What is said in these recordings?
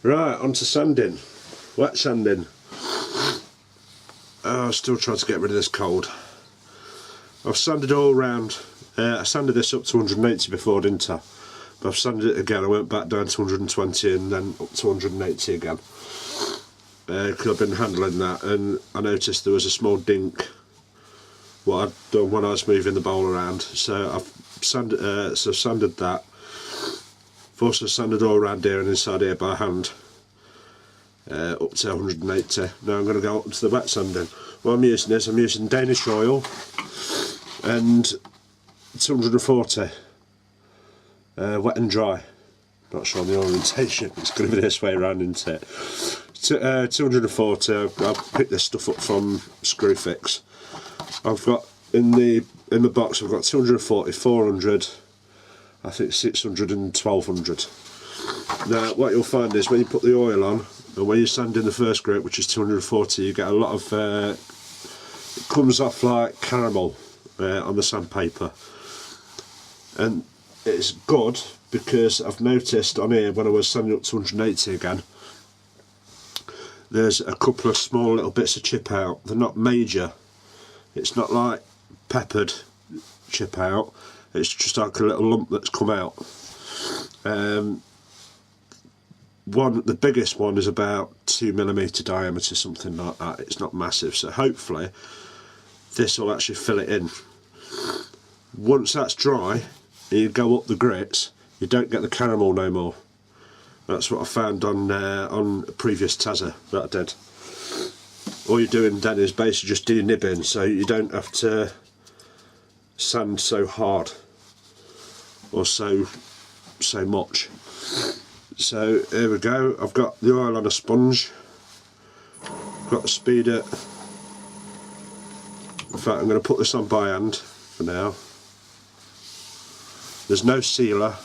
Right, on to sanding. Wet sanding. I'm still trying to get rid of this cold. I've sanded all round. I sanded this up to 180 before, didn't I? But I've sanded it again. I went back down to 120 and then up to 180 again. Because I've been handling that, and I noticed there was a small dink what I'd done when I was moving the bowl around. So I've sanded that. I've also sanded all around here and inside here by hand. Up to 180. Now I'm going to go up to the wet sanding. What I'm using is I'm using Danish oil and 240 wet and dry. Not sure on the orientation. It's going to be this way around, isn't it? 240. I've picked this stuff up from Screwfix. I've got in the box. I've got 240, 400. I think 600 and 1200. Now what you'll find is when you put the oil on and when you sand in the first grip, which is 240, you get a lot of it comes off like caramel on the sandpaper, and it's good because I've noticed on here when I was sanding up to 180 again, there's a couple of small little bits of chip out. They're not major. It's not like peppered chip out. It's just like a little lump that's come out. The biggest one is about 2mm diameter, something like that. It's not massive, so hopefully this will actually fill it in. Once that's dry, you go up the grits, you don't get the caramel no more. That's what I found on a previous Tazza that I did. All you're doing then is basically just denibbing, so you don't have to sand so hard or so much. So here we go. I've got the oil on a sponge. I've got the speeder. In fact, I'm going to put this on by hand for now. There's no sealer.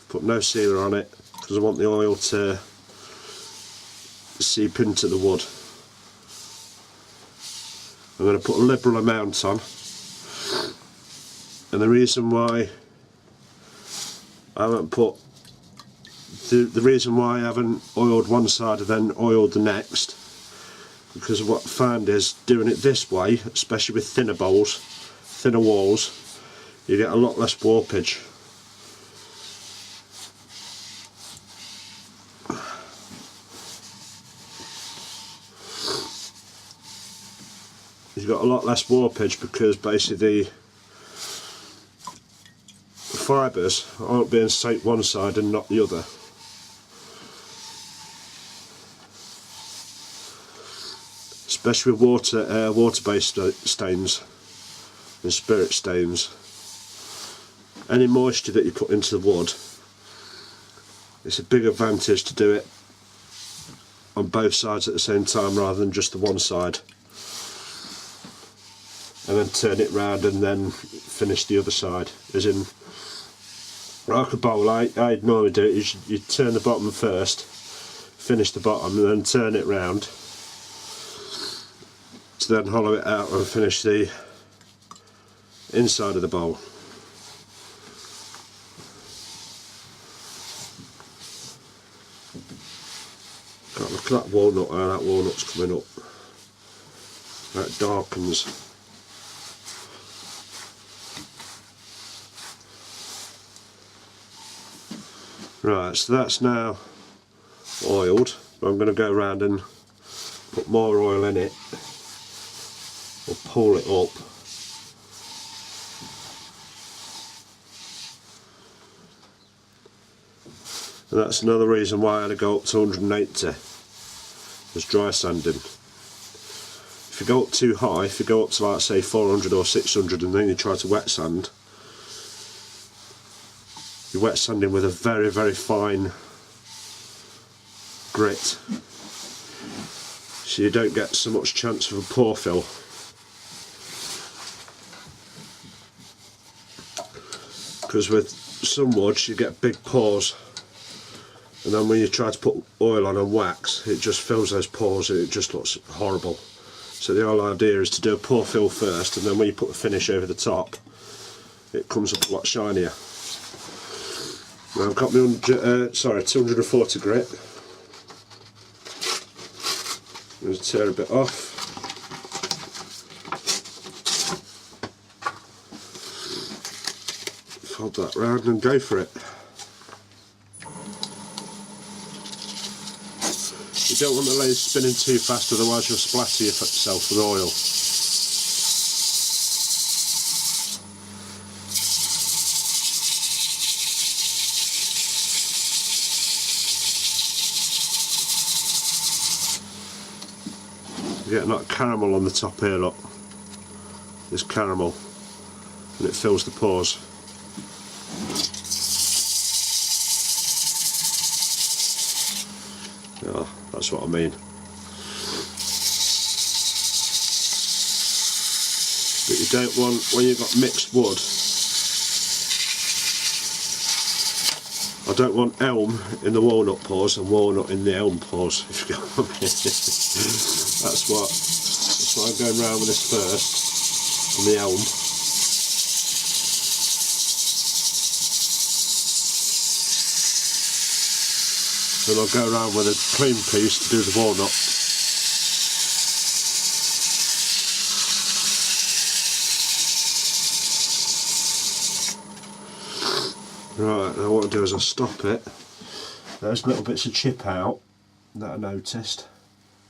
Put no sealer on it because I want the oil to seep into the wood. I'm going to put a liberal amount on, and the reason why I haven't put the reason why I haven't oiled one side and then oiled the next, because what I found is doing it this way, especially with thinner bowls, thinner walls, you get a lot less warpage. You've got a lot less warpage because basically the fibres aren't being soaked one side and not the other. Especially with water-based stains and spirit stains. Any moisture that you put into the wood, it's a big advantage to do it on both sides at the same time rather than just the one side. And then turn it round and then finish the other side. As in, like a bowl, I'd normally do it, you turn the bottom first, finish the bottom and then turn it round to then hollow it out and finish the inside of the bowl. God, look at that walnut, how that walnut's coming up. That darkens. Right, so that's now oiled. I'm going to go around and put more oil in it, or pull it up. And that's another reason why I had to go up to 180, was dry sanding. If you go up too high, if you go up to like say 400 or 600 and then you try to wet sand, you're wet sanding with a very, very fine grit, so you don't get so much chance of a pore fill. Because with some woods you get big pores, and then when you try to put oil on and wax, it just fills those pores and it just looks horrible. So the whole idea is to do a pore fill first, and then when you put the finish over the top, it comes up a lot shinier. Now I've got my 240 grit. tear a bit off. Fold that round and go for it. You don't want the lathe spinning too fast, otherwise you'll splatter yourself with oil. You're getting like caramel on the top here, look. There's caramel, and it fills the pores. Yeah, that's what I mean. But you don't want, when you've got mixed wood, I don't want elm in the walnut pores and walnut in the elm pores, if you get what I mean. That's why I'm going round with this first, on the elm. Then I'll go around with a clean piece to do the walnut. Right, now what I'll do is I'll stop it. There's little bits of chip out that I noticed,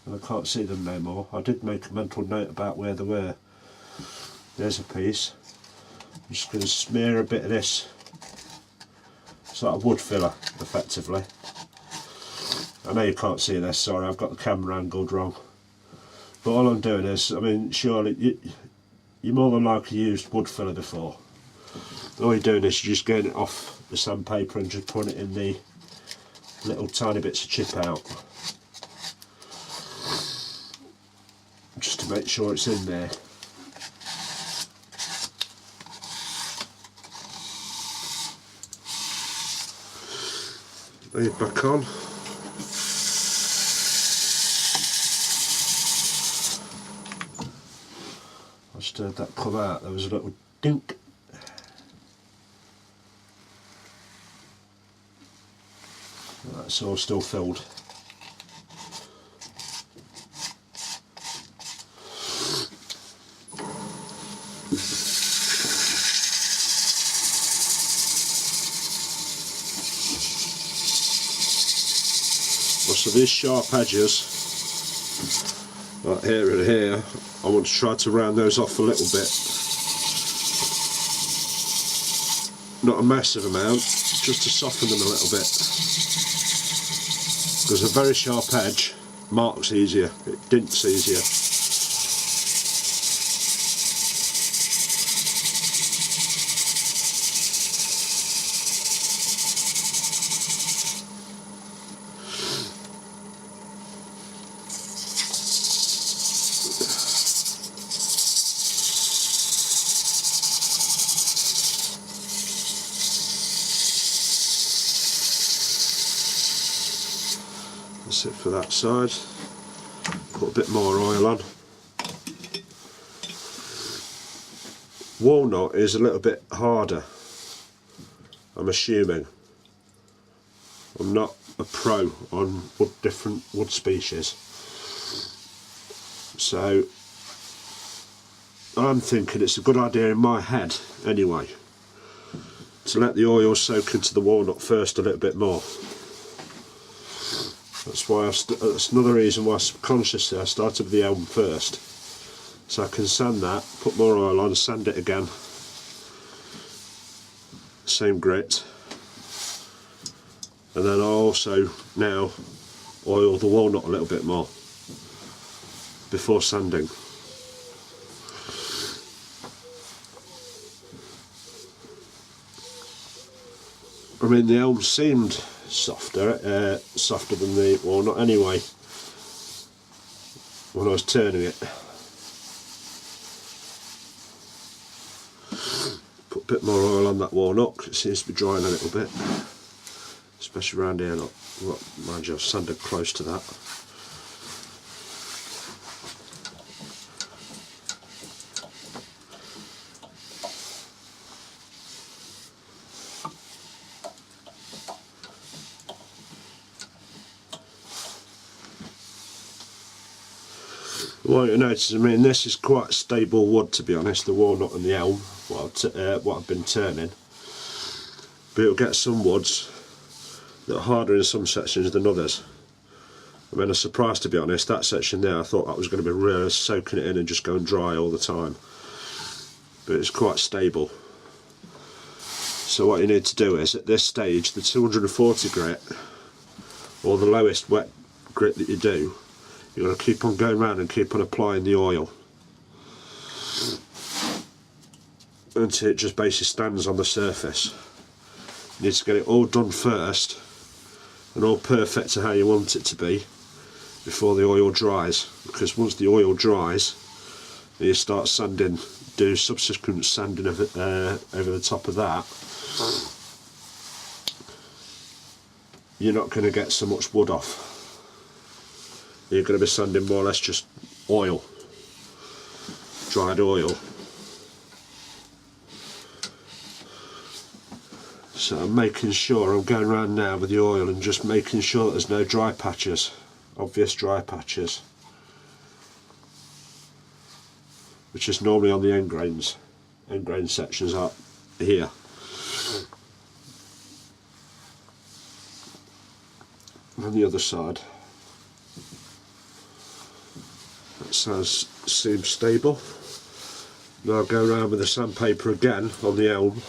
and I can't see them no more. I did make a mental note about where they were. There's a piece. I'm just going to smear a bit of this. It's like a wood filler, effectively. I know you can't see this, sorry, I've got the camera angled wrong. But all I'm doing is, I mean, surely you more than likely used wood filler before. All you're doing is you're just getting it off the sandpaper and just putting it in the little tiny bits of chip out. Just to make sure it's in there. Leave back on. I just heard that come out, there was a little dink. That's all still filled. So these sharp edges, like here and here, I want to try to round those off a little bit. Not a massive amount, just to soften them a little bit. Because a very sharp edge marks easier, it dints easier. That's it for that side. Put a bit more oil on. Walnut is a little bit harder, I'm assuming. I'm not a pro on different wood species, so I'm thinking it's a good idea in my head anyway to let the oil soak into the walnut first a little bit more. That's why that's another reason why subconsciously I started with the elm first, so I can sand that, put more oil on, sand it again, same grit, and then I'll also now oil the walnut a little bit more before sanding. I mean, the elm seemed softer than the walnut anyway when I was turning it. Put a bit more oil on that walnut because it seems to be drying a little bit, especially around here. Look, mind you, I've sanded close to that. Well, you notice, I mean, this is quite stable wood, to be honest, the walnut and the elm, what I've been turning. But it'll get some woods that are harder in some sections than others. I mean, I was surprised, to be honest, that section there, I thought that was going to be really soaking it in and just going dry all the time. But it's quite stable. So what you need to do is, at this stage, the 240 grit, or the lowest wet grit that you do, you've got to keep on going around and keep on applying the oil until it just basically stands on the surface. You need to get it all done first and all perfect to how you want it to be before the oil dries, because once the oil dries you start sanding, do subsequent sanding of it, over the top of that, you're not going to get so much wood off. You're going to be sanding more or less just oil, dried oil. So I'm making sure, I'm going around now with the oil and just making sure that there's no dry patches, obvious dry patches, which is normally on the end grains. End grain sections are here. And on the other side, that seems stable. Now I'll go around with the sandpaper again on the elm,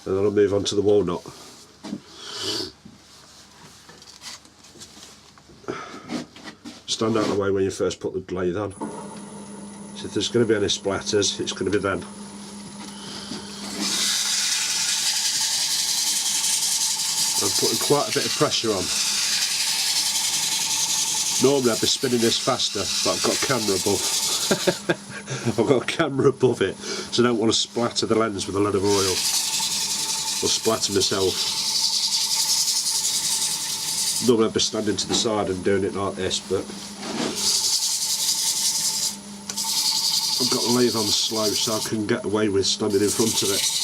and then I'll move on to the walnut. Stand out of the way when you first put the lathe on. So if there's going to be any splatters, it's going to be then. I'm putting quite a bit of pressure on. Normally I'd be spinning this faster, but I've got a camera above. I've got a camera above it, so I don't want to splatter the lens with a lot of oil, or splatter myself. Normally I'd be standing to the side and doing it like this, but I've got the lathe on slow so I can get away with standing in front of it.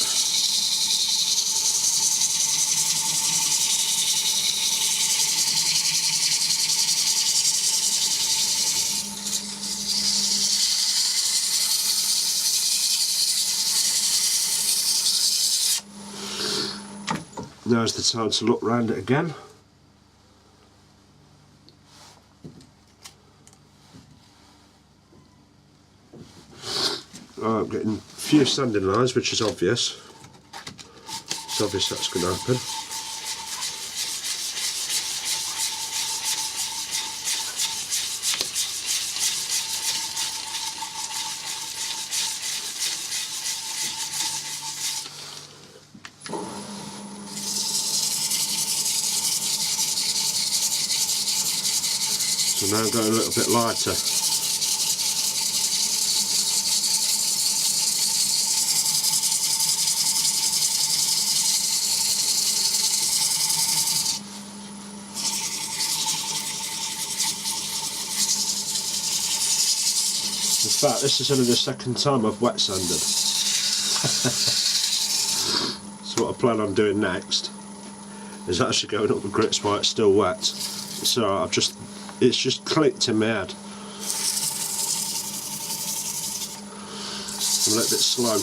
Now's the time to look round it again. I'm getting a few sanding lines, which is obvious. It's obvious that's going to happen. So now I'm going a little bit lighter. In fact, this is only the second time I've wet sanded. So what I plan on doing next is actually going up the grits while it's still wet. So it's just clicked in my head. I'm a little bit slow.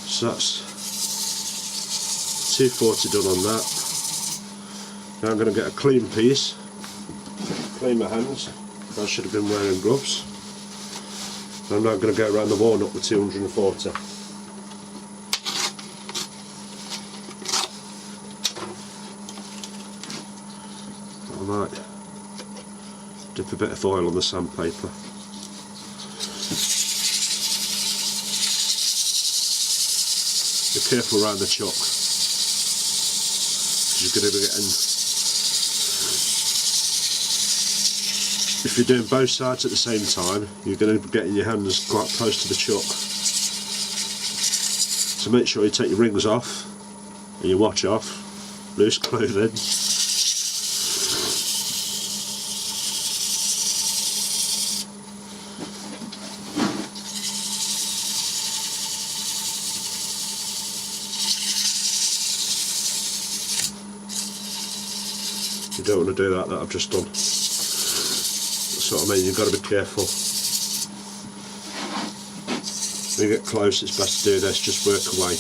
So that's 240 done on that. Now I'm going to get a clean piece. Clean my hands. I should have been wearing gloves. I'm now going to go around the walnut with 240. I might dip a bit of oil on the sandpaper. Be careful around the chuck, because you're going to be getting, if you're doing both sides at the same time, you're going to be getting your hands quite close to the chuck. So make sure you take your rings off and your watch off, loose clothing. You don't want to do that I've just done. That's what I mean, you've got to be careful. When you get close, it's best to do this, just work away.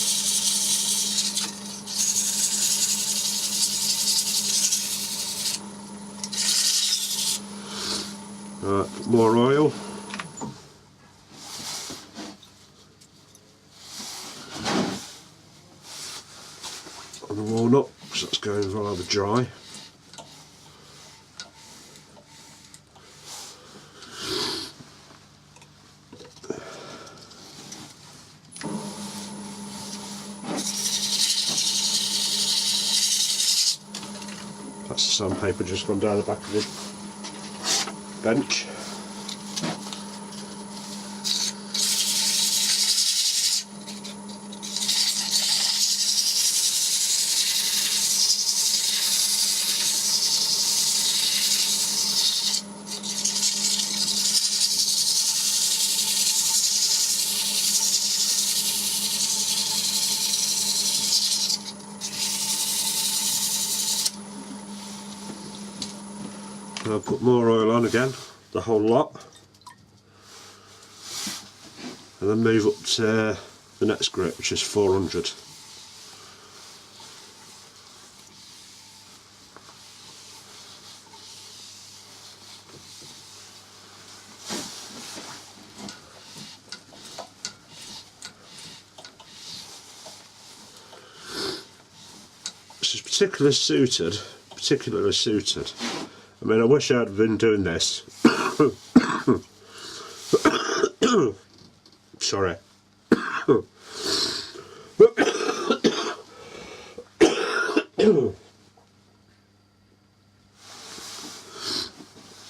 Right, put more oil. On the walnut, because that's going rather dry. That's the sandpaper just gone down the back of the bench. And I'll put more oil on again, the whole lot, and then move up to the next grit, which is 400. This is particularly suited. I mean, I wish I'd been doing this. Sorry.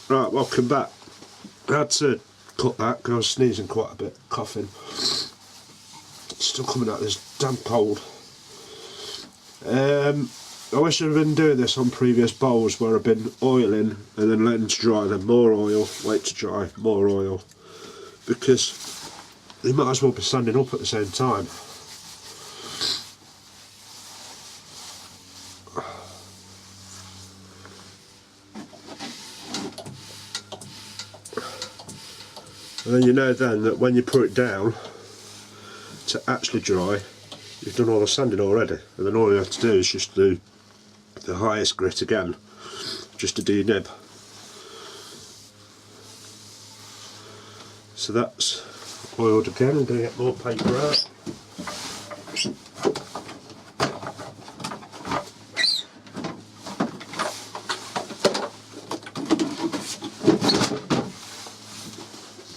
Right, welcome back. I had to cut that because I was sneezing quite a bit, coughing. Still coming out this damn cold. I wish I'd been doing this on previous bowls where I've been oiling and then letting to dry, then more oil, wait to dry, more oil, because you might as well be standing up at the same time. And then you know then that when you put it down to actually dry, you've done all the sanding already, and then all you have to do is just do the highest grit again, just to denib. So that's oiled again. I'm going to get more paper out.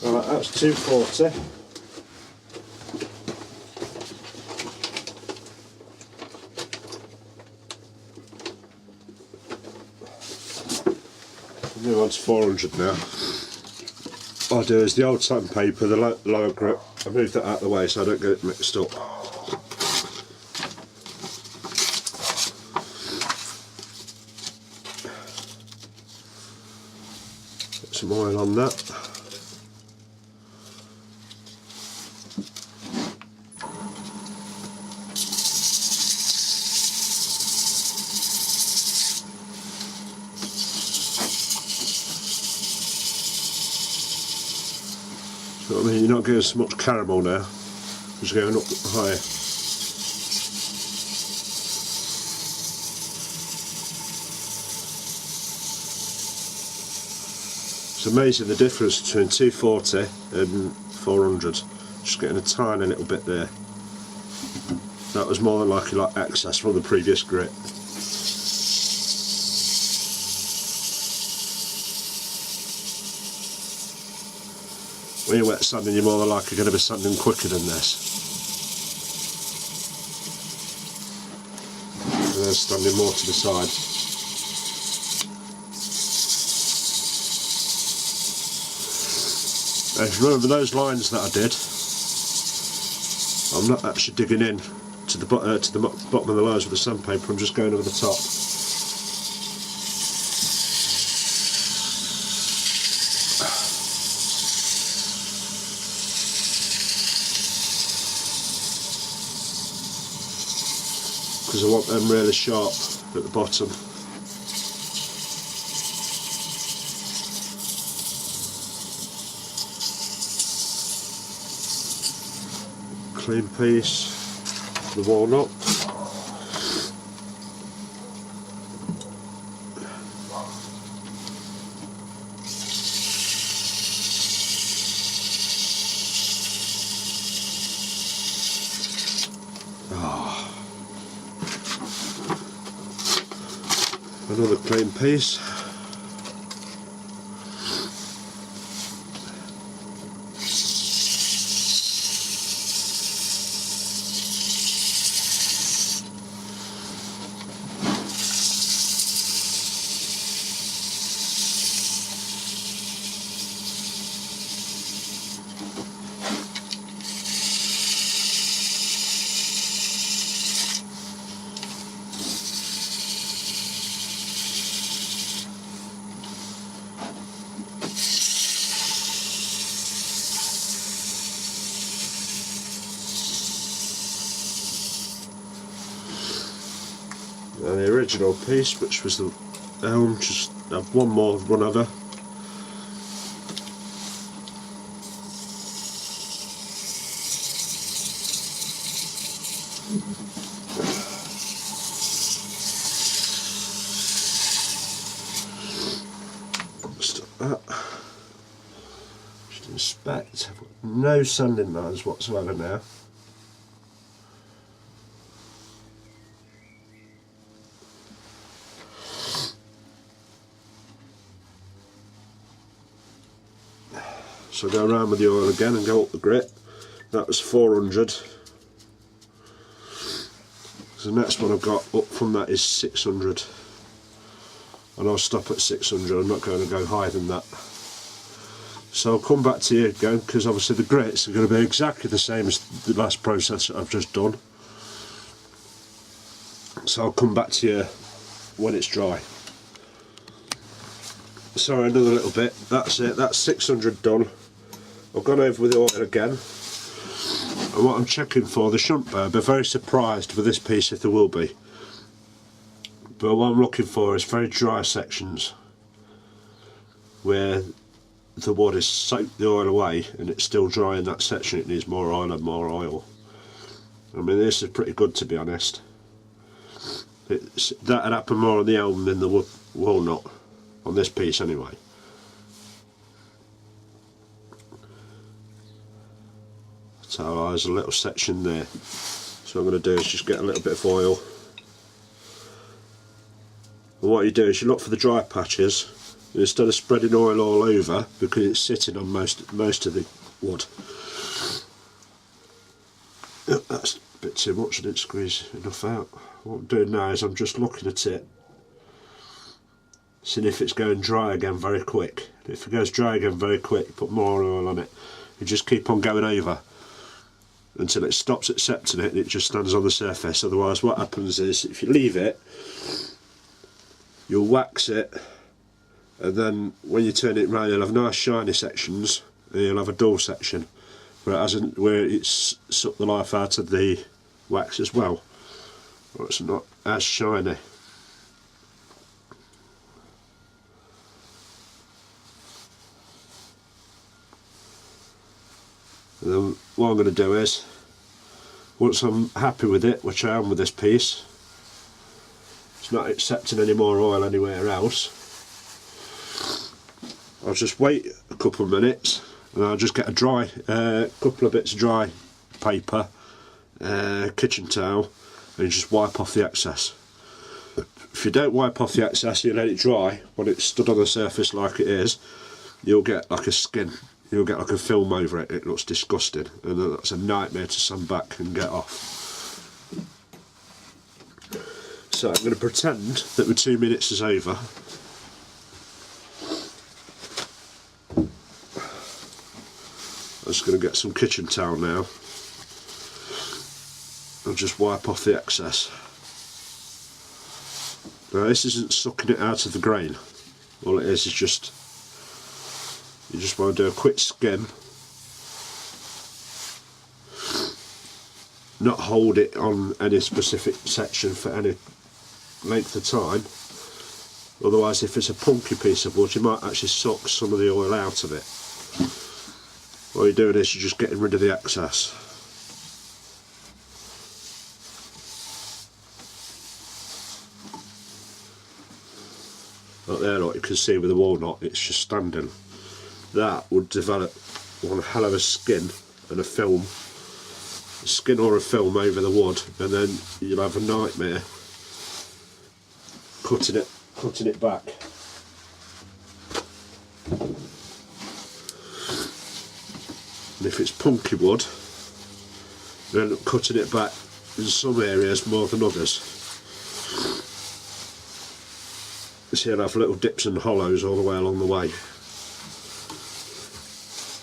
Right, that's 240. Move on to 400 now. What I do is the old sandpaper, the lower grip, I move that out of the way so I don't get it mixed up. Put some oil on that. I mean, you're not getting so much caramel now, it's going up higher. It's amazing the difference between 240 and 400, just getting a tiny little bit there. That was more than likely like excess from the previous grit. When you're wet sanding, you're more than likely going to be sanding quicker than this. And then standing more to the side. Now, if you remember those lines that I did, I'm not actually digging in to the bottom of the layers with the sandpaper, I'm just going over the top. Because I want them really sharp at the bottom. clean piece, the walnut. Another clean piece. And the original piece, which was the elm, just have one more run over. Stop that. Just inspect. I've got no sanding lines whatsoever now. So go around with the oil again and go up the grit. That was 400. So the next one I've got up from that is 600. And I'll stop at 600, I'm not going to go higher than that. So I'll come back to you again, because obviously the grits are going to be exactly the same as the last process that I've just done. So I'll come back to you when it's dry. Sorry, another little bit. That's it, that's 600 done. I've gone over with the oil again, and what I'm checking for, there shouldn't be, I'll be very surprised with this piece if there will be. But what I'm looking for is very dry sections where the wood has soaked the oil away and it's still dry in that section. It needs more oil and more oil. I mean, this is pretty good, to be honest. That'd happen more on the elm than the walnut, on this piece anyway. So there's a little section there. So what I'm going to do is just get a little bit of oil. And what you do is you look for the dry patches, and instead of spreading oil all over, because it's sitting on most of the wood. That's a bit too much, I didn't squeeze enough out. What I'm doing now is I'm just looking at it, seeing if it's going dry again very quick. If it goes dry again very quick, put more oil on it. You just keep on going over until it stops accepting it and it just stands on the surface. Otherwise what happens is, if you leave it, you'll wax it, and then when you turn it round you'll have nice shiny sections and you'll have a dull section where it's sucked the life out of the wax as well, or it's not as shiny. And then what I'm going to do is, once I'm happy with it, which I am with this piece, it's not accepting any more oil anywhere else, I'll just wait a couple of minutes and I'll just get a dry, couple of bits of dry paper, kitchen towel, and just wipe off the excess. If you don't wipe off the excess, you let it dry, when it's stood on the surface like it is, you'll get like a skin. You'll get like a film over it. It looks disgusting, and that's a nightmare to sand back and get off. So I'm going to pretend that the 2 minutes is over. I'm just going to get some kitchen towel now and just wipe off the excess. Now this isn't sucking it out of the grain. All it is just, you just want to do a quick skim, not hold it on any specific section for any length of time, otherwise if it's a punky piece of wood you might actually suck some of the oil out of it. What you're doing is you're just getting rid of the excess. Like there, like you can see with the walnut, it's just standing. That would develop one hell of a skin and a film. A skin or a film over the wood, and then you'll have a nightmare cutting it back. And if it's punky wood, you end up cutting it back in some areas more than others. So you'll have little dips and hollows all the way along the way.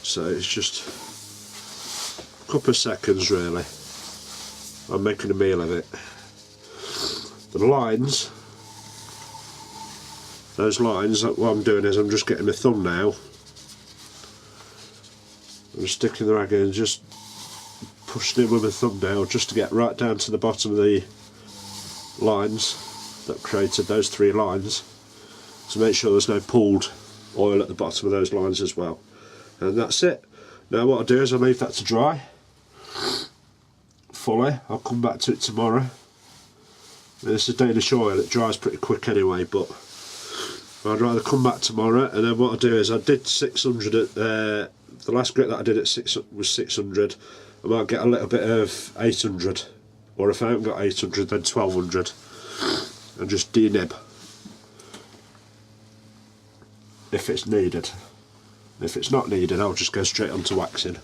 So it's just a couple of seconds really. I'm making a meal of it. The lines, those lines, what I'm doing is I'm just getting my thumbnail, I'm sticking the rag in and just pushing it with my thumbnail just to get right down to the bottom of the lines that created those 3 lines, to make sure there's no pooled oil at the bottom of those lines as well. And that's it. Now what I'll do is I'll leave that to dry fully. I'll come back to it tomorrow. This is Danish oil, it dries pretty quick anyway, but I'd rather come back tomorrow. And then what I'll do is I did 600 at the last grit that I did at was 600. I might get a little bit of 800, or if I haven't got 800 then 1200, and just denib if it's needed. If it's not needed, I'll just go straight on to waxing.